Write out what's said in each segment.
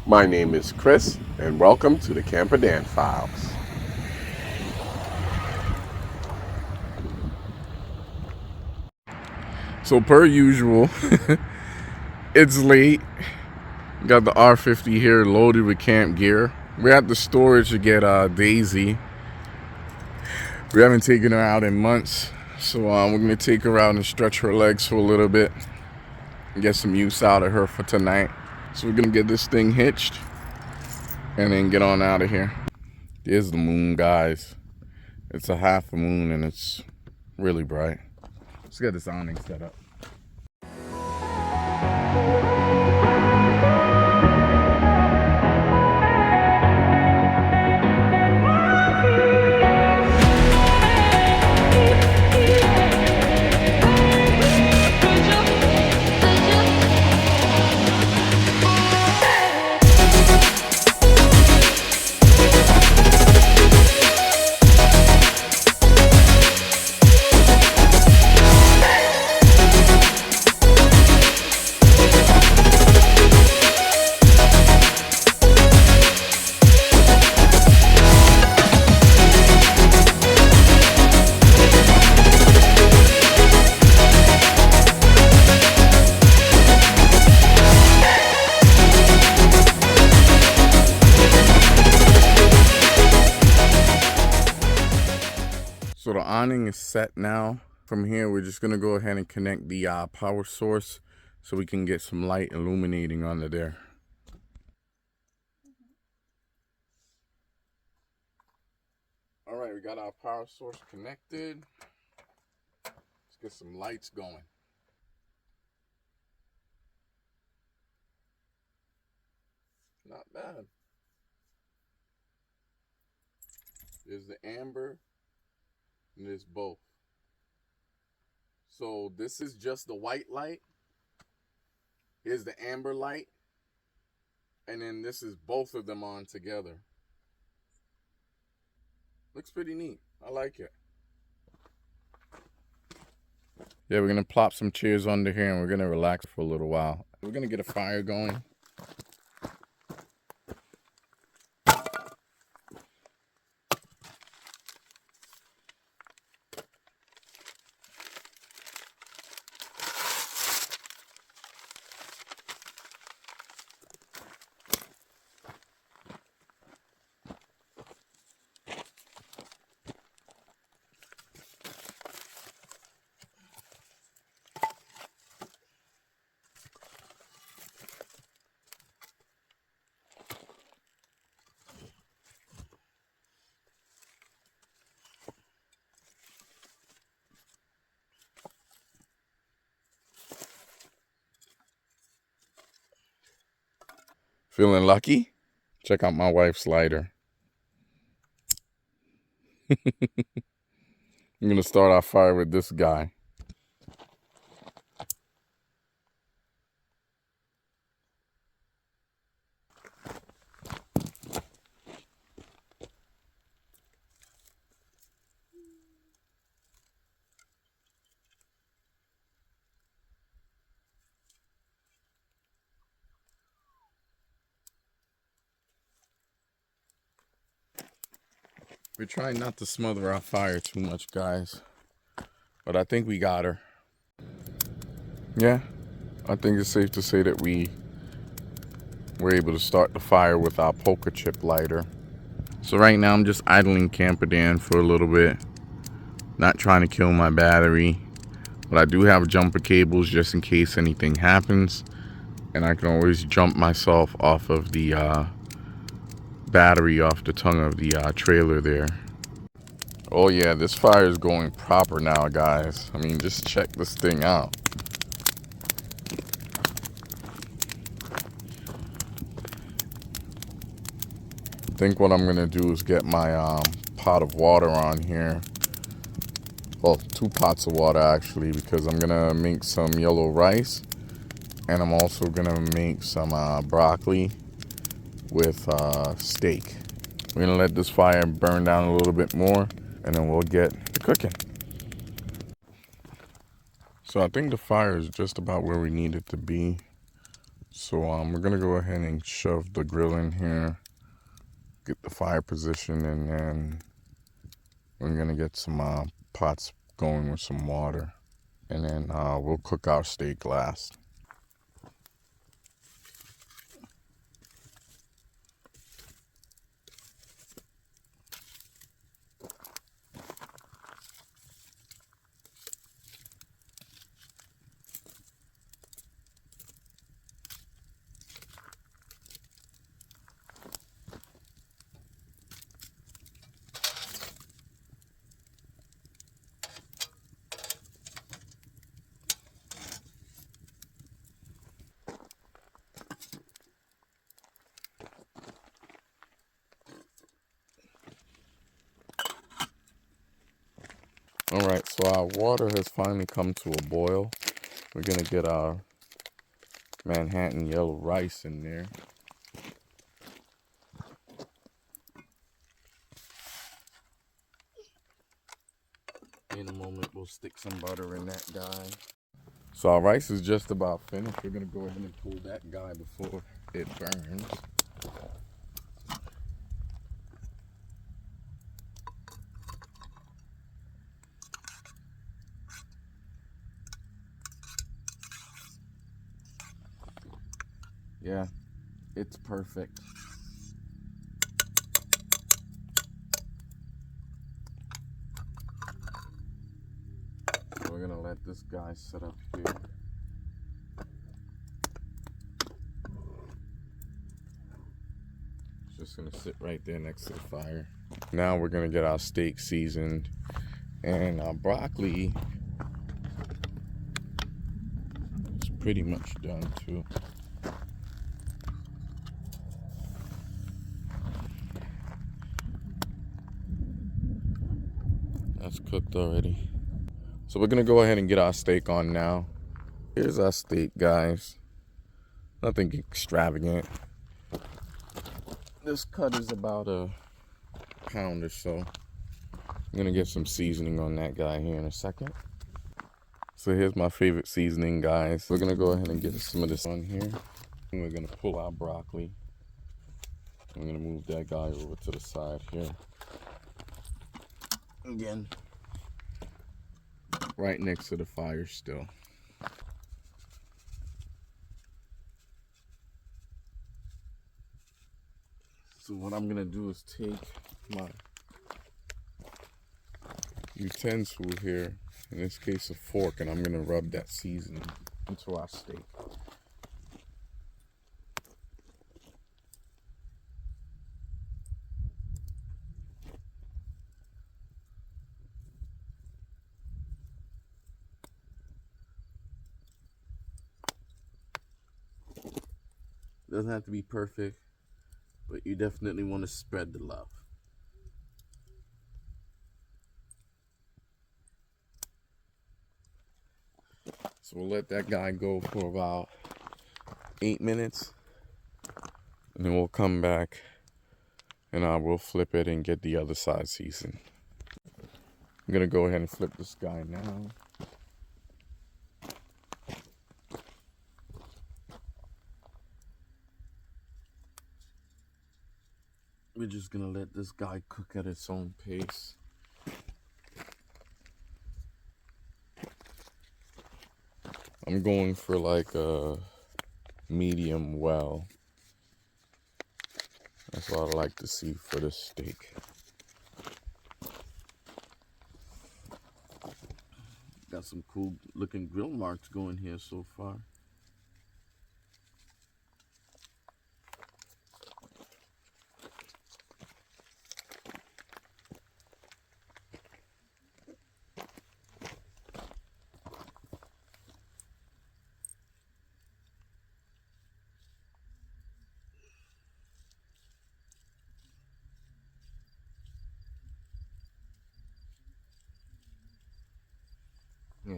My name is Chris, and welcome to the Camper Dan Files. So per usual, it's late. Got the R50 here loaded with camp gear. We're at the storage to get Daisy. We haven't taken her out in months, so we're gonna take her out and stretch her legs for a little bit and get some use out of her for tonight. So we're gonna get this thing hitched and then get on out of here. There's the moon, guys. It's a half a moon and it's really bright. Let's get this awning set up. So the awning is set now. From here, we're just gonna go ahead and connect the power source so we can get some light illuminating under there. All right, we got our power source connected. Let's get some lights going. Not bad. There's the amber. And there's both. So this is just the white light. Here's the amber light. And then this is both of them on together. Looks pretty neat. I like it. Yeah, we're going to plop some chairs under here and we're going to relax for a little while. We're going to get a fire going. Feeling lucky? Check out my wife's lighter. I'm going to start our fire with this guy. We're trying not to smother our fire too much, guys. But I think we got her. Yeah, I think it's safe to say that we were able to start the fire with our poker chip lighter. So right now I'm just idling Camper Dan for a little bit. Not trying to kill my battery. But I do have jumper cables just in case anything happens. And I can always jump myself off of the battery off the tongue of the trailer there. Oh yeah, this fire is going proper now, guys. I mean, just check this thing out. I think what I'm gonna do is get my pot of water on here. Well, 2 pots of water actually, because I'm gonna make some yellow rice and I'm also gonna make some broccoli with steak. We're gonna let this fire burn down a little bit more and then we'll get to cooking. So I think the fire is just about where we need it to be. So we're gonna go ahead and shove the grill in here, get the fire position, and then we're gonna get some pots going with some water, and then we'll cook our steak last. Alright, so our water has finally come to a boil. We're gonna get our Manhattan yellow rice in there. In a moment, we'll stick some butter in that guy. So our rice is just about finished. We're gonna go ahead and pull that guy before it burns. Yeah, it's perfect. So we're gonna let this guy set up here. It's just gonna sit right there next to the fire. Now we're gonna get our steak seasoned, and our broccoli is pretty much done too. That's cooked already. So we're gonna go ahead and get our steak on now. Here's our steak, guys. Nothing extravagant. This cut is about a pound or so. I'm gonna get some seasoning on that guy here in a second. So here's my favorite seasoning, guys. We're gonna go ahead and get some of this on here. And we're gonna pull our broccoli. I'm gonna move that guy over to the side here. Again, right next to the fire still. So what I'm gonna do is take my utensil here, in this case a fork, and I'm gonna rub that seasoning into our steak. Doesn't have to be perfect, but you definitely want to spread the love. So we'll let that guy go for about 8 minutes, and then we'll come back and we'll flip it and get the other side seasoned. I'm gonna go ahead and flip this guy now. We're just gonna let this guy cook at its own pace. I'm going for like a medium well. That's what I like to see for this steak. Got some cool looking grill marks going here so far. Yeah.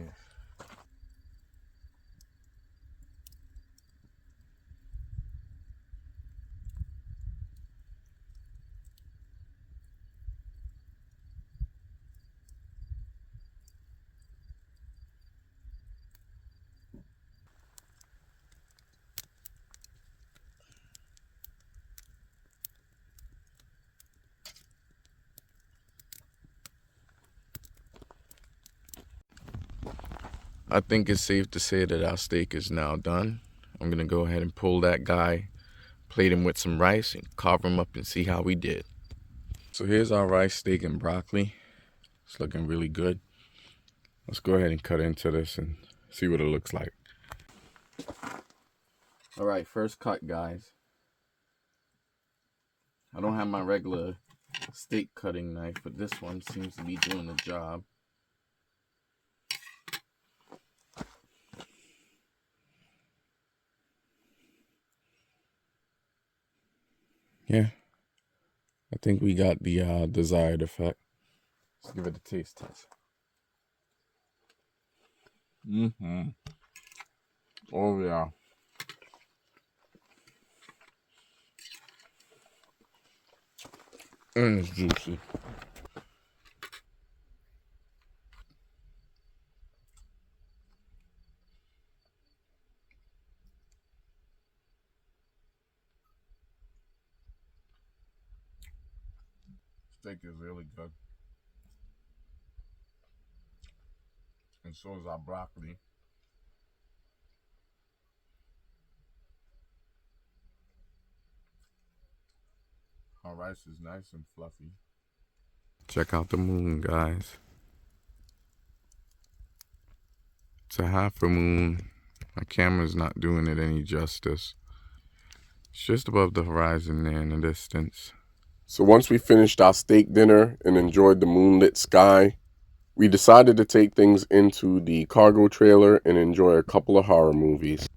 I think it's safe to say that our steak is now done. I'm gonna go ahead and pull that guy, plate him with some rice, and carve him up and see how we did. So here's our rice, steak, and broccoli. It's looking really good. Let's go ahead and cut into this and see what it looks like. All right, first cut, guys. I don't have my regular steak cutting knife, but this one seems to be doing the job. Yeah, I think we got the desired effect. Let's give it a taste test. Oh yeah. And it's juicy. Steak is really good. And so is our broccoli. Our rice is nice and fluffy. Check out the moon, guys. It's a half a moon. My camera's not doing it any justice. It's just above the horizon there in the distance. So once we finished our steak dinner and enjoyed the moonlit sky, we decided to take things into the cargo trailer and enjoy a couple of horror movies.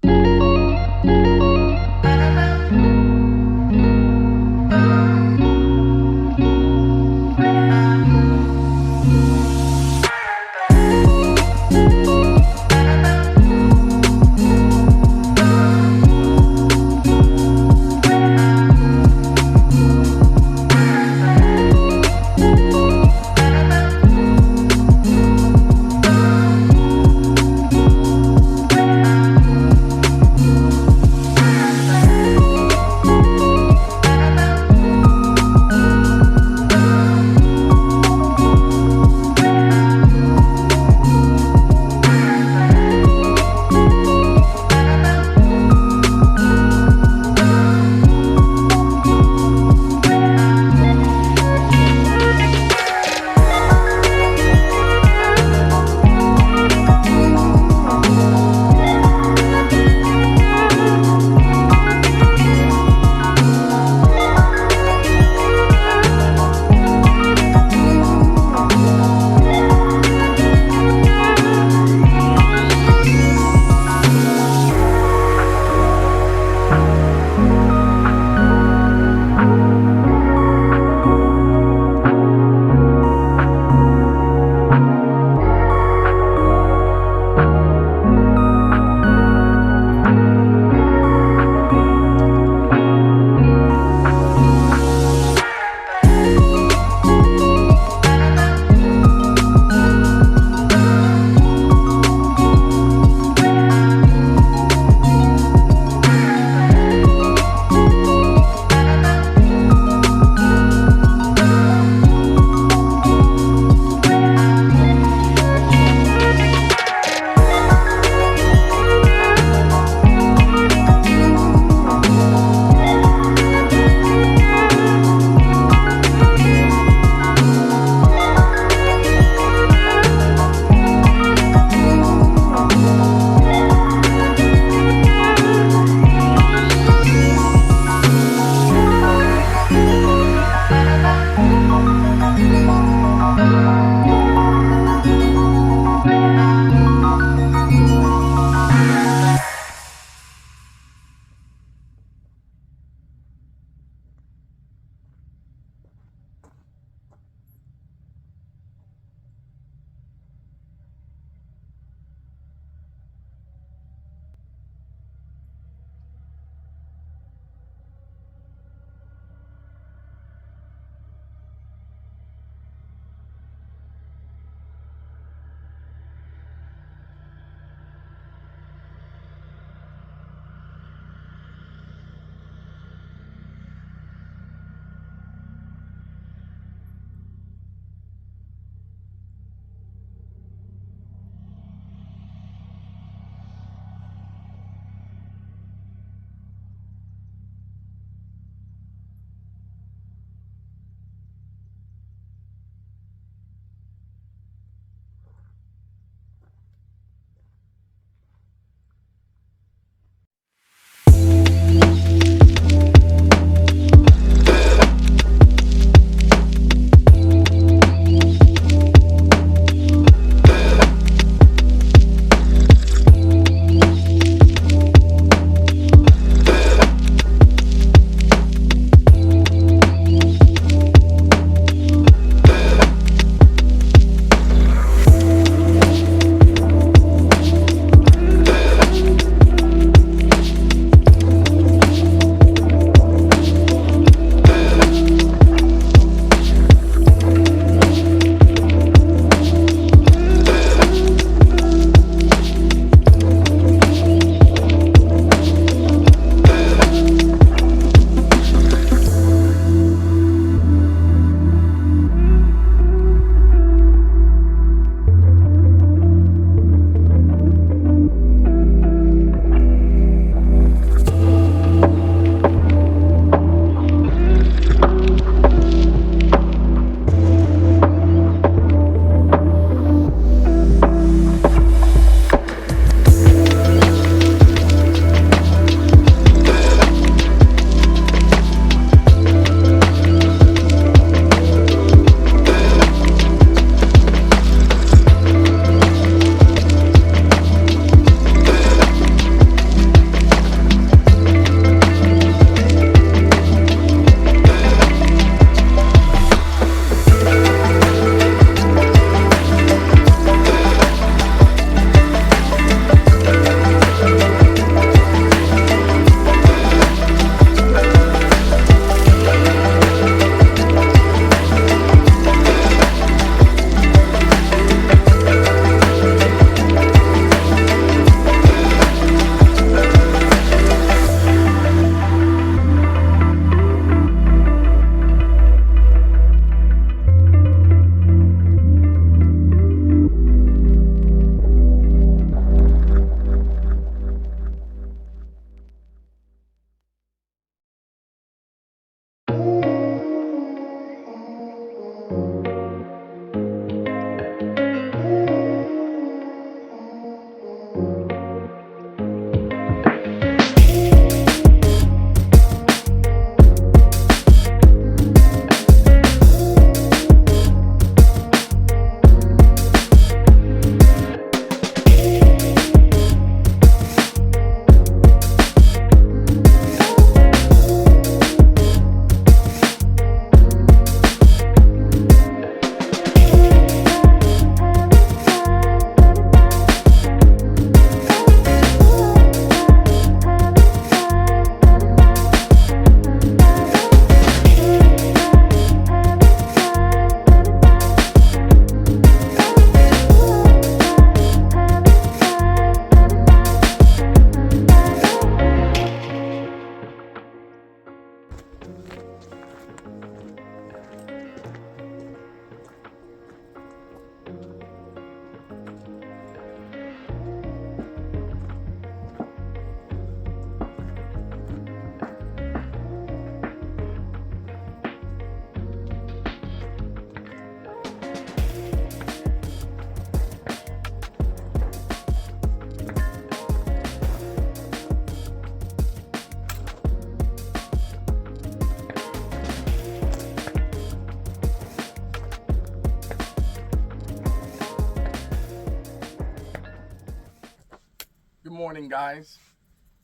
morning, guys.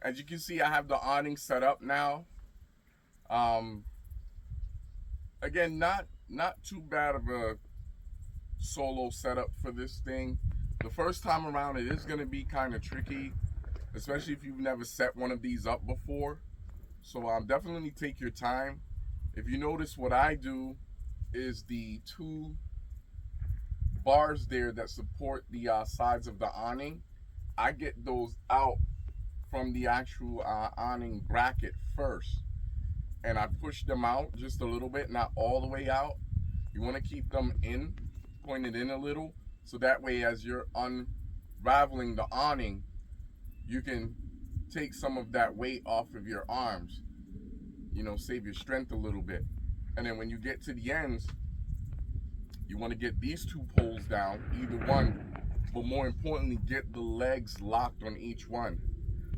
As you can see, I have the awning set up now. Again, not too bad of a solo setup for this thing. The first time around, it is going to be kind of tricky, especially if you've never set one of these up before. So definitely take your time. If you notice, what I do is the two bars there that support the sides of the awning, I get those out from the actual awning bracket first, and I push them out just a little bit, not all the way out. You want to keep them in, pointed in a little, so that way as you're unraveling the awning, you can take some of that weight off of your arms, you know, save your strength a little bit. And then when you get to the ends, you want to get these two poles down, either one, but more importantly, get the legs locked on each one.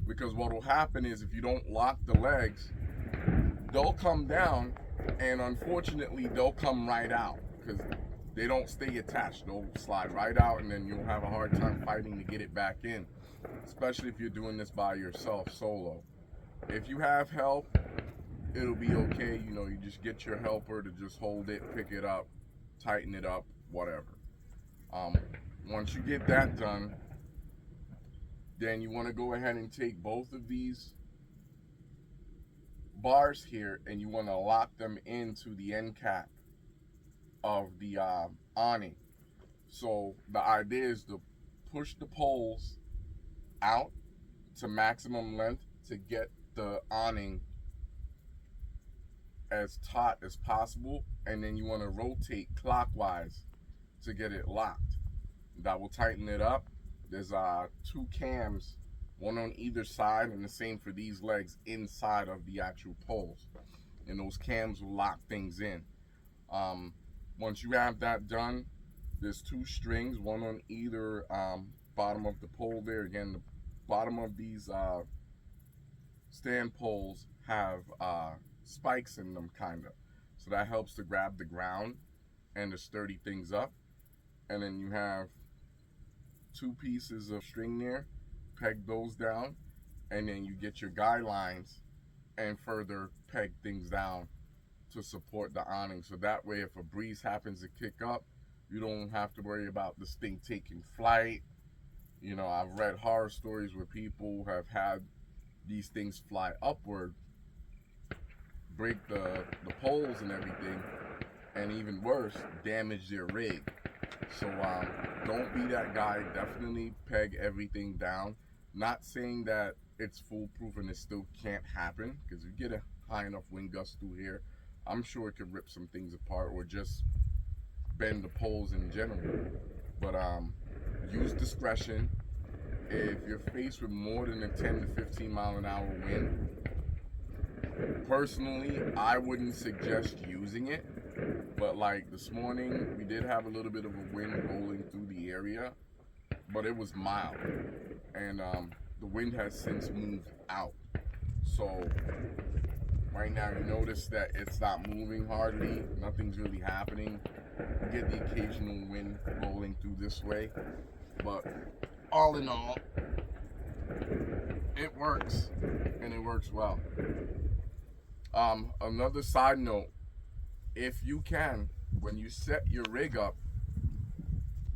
Because what will happen is, if you don't lock the legs, they'll come down, and unfortunately they'll come right out because they don't stay attached. They'll slide right out, and then you'll have a hard time fighting to get it back in, especially if you're doing this by yourself, solo. If you have help, it'll be okay. You know, you just get your helper to just hold it, pick it up, tighten it up, whatever. Once you get that done, then you want to go ahead and take both of these bars here, and you want to lock them into the end cap of the awning. So the idea is to push the poles out to maximum length to get the awning as taut as possible, and then you want to rotate clockwise to get it locked. That will tighten it up. There's two cams, one on either side, and the same for these legs inside of the actual poles, and those cams will lock things in. Once you have that done, there's two strings, one on either bottom of the pole there. Again, the bottom of these stand poles have spikes in them, kind of, so that helps to grab the ground and to sturdy things up. And then you have two pieces of string there, peg those down, and then you get your guy lines and further peg things down to support the awning. So that way, if a breeze happens to kick up, you don't have to worry about this thing taking flight. You know, I've read horror stories where people have had these things fly upward, break the poles and everything, and even worse, damage their rig. So don't be that guy. Definitely peg everything down. Not saying that it's foolproof and it still can't happen, because if you get a high enough wind gust through here, I'm sure it could rip some things apart or just bend the poles in general. But use discretion. If you're faced with more than a 10 to 15 mile an hour wind, personally, I wouldn't suggest using it. But like this morning, we did have a little bit of a wind rolling through the area, but it was mild, and the wind has since moved out. So right now you notice that it's not moving hardly, nothing's really happening. You get the occasional wind rolling through this way, but all in all, it works, and it works well. Another side note, if you can, when you set your rig up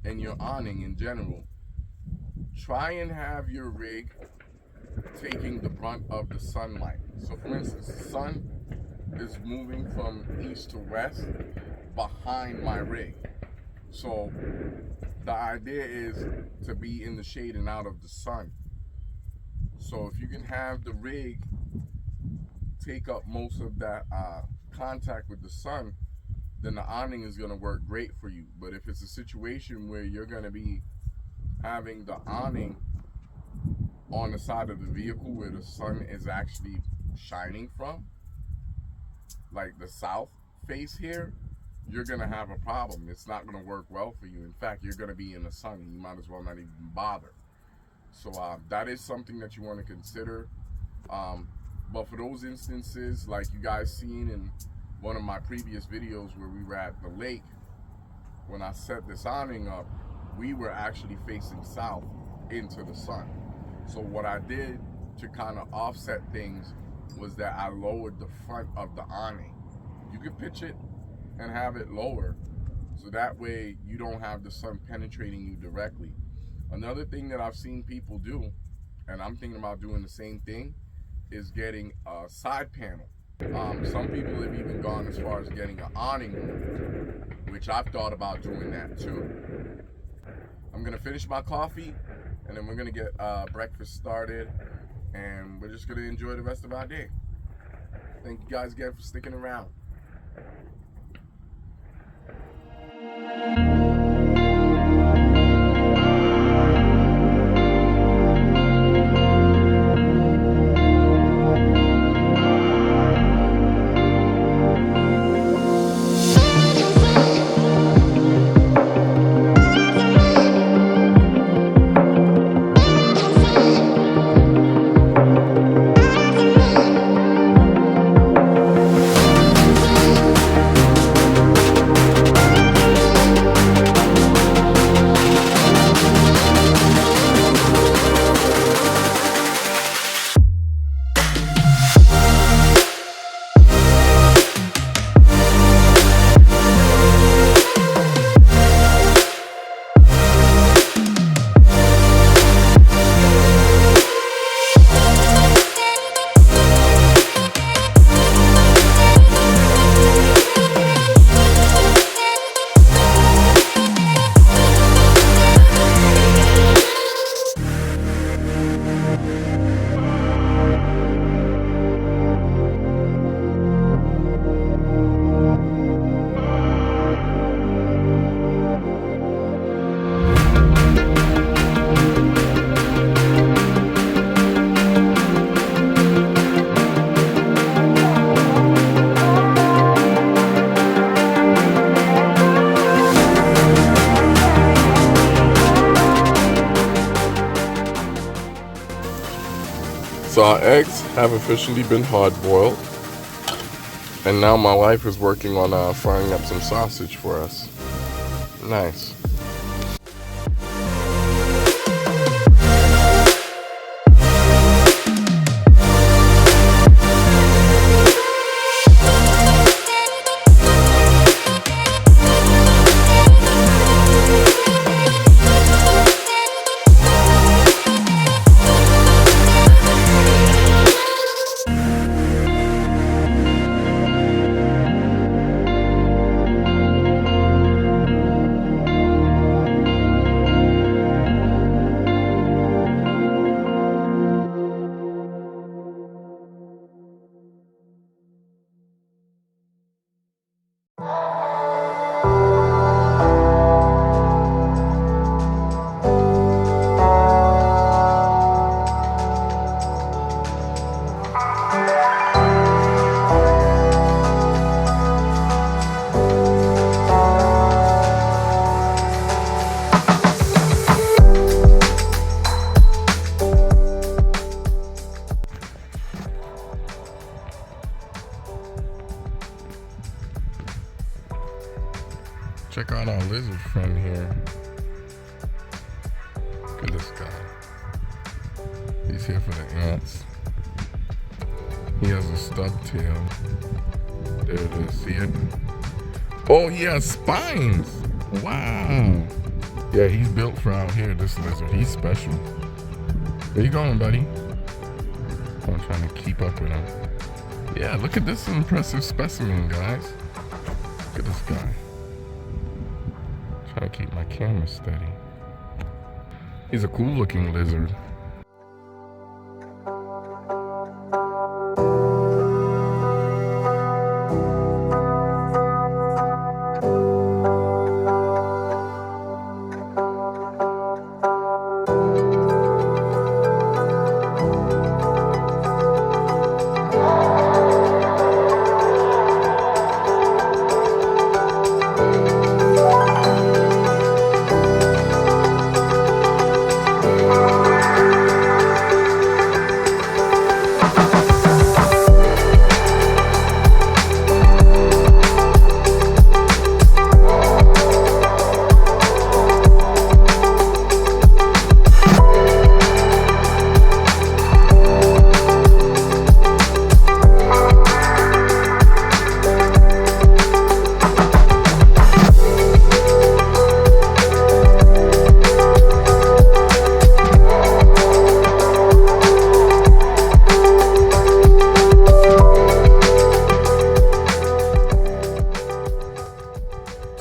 and your awning in general, try and have your rig taking the brunt of the sunlight. So for instance, the sun is moving from east to west behind my rig. So the idea is to be in the shade and out of the sun. So if you can have the rig take up most of that contact with the sun, then the awning is going to work great for you. But if it's a situation where you're going to be having the awning on the side of the vehicle where the sun is actually shining from, like the south face here, you're going to have a problem. It's not going to work well for you. In fact, you're going to be in the sun. You might as well not even bother. So that is something that you want to consider. But for those instances, like you guys seen in one of my previous videos where we were at the lake, when I set this awning up, we were actually facing south into the sun. So what I did to kind of offset things was that I lowered the front of the awning. You can pitch it and have it lower, so that way you don't have the sun penetrating you directly. Another thing that I've seen people do, and I'm thinking about doing the same thing, is getting a side panel. Some people have even gone as far as getting an awning moved, which I've thought about doing that too. I'm gonna finish my coffee, and then we're gonna get breakfast started, and we're just gonna enjoy the rest of our day. Thank you guys again for sticking around. So our eggs have officially been hard boiled, and now my wife is working on frying up some sausage for us. Nice. Check out our lizard friend here. Look at this guy. He's here for the ants. He has a stub tail. There it is, see it? Oh, he has spines! Wow! Yeah, he's built for out here, this lizard. He's special. Where you going, buddy? I'm trying to keep up with him. Yeah, look at this impressive specimen, guys. Look at this guy. Trying to keep my camera steady. He's a cool looking lizard.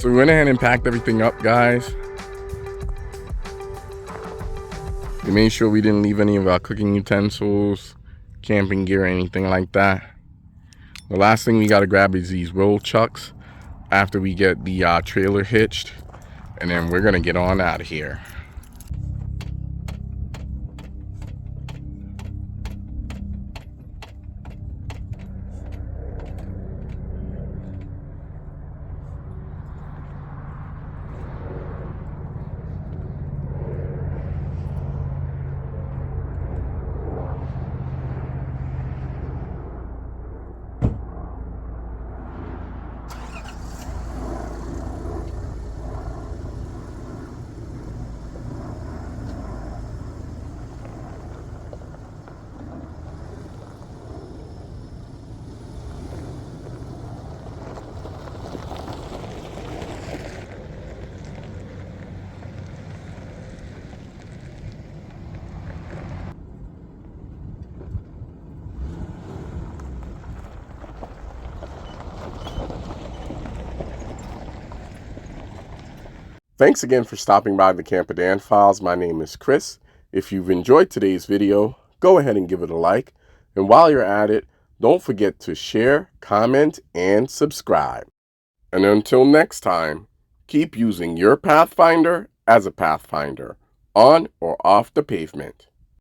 So we went ahead and packed everything up, guys. We made sure we didn't leave any of our cooking utensils, camping gear, or anything like that. The last thing we got to grab is these roll chucks after we get the trailer hitched, and then we're gonna get on out of here. Thanks again for stopping by the Camper Dan Files. My name is Chris. If you've enjoyed today's video, go ahead and give it a like. And while you're at it, don't forget to share, comment, and subscribe. And until next time, keep using your Pathfinder as a Pathfinder, on or off the pavement.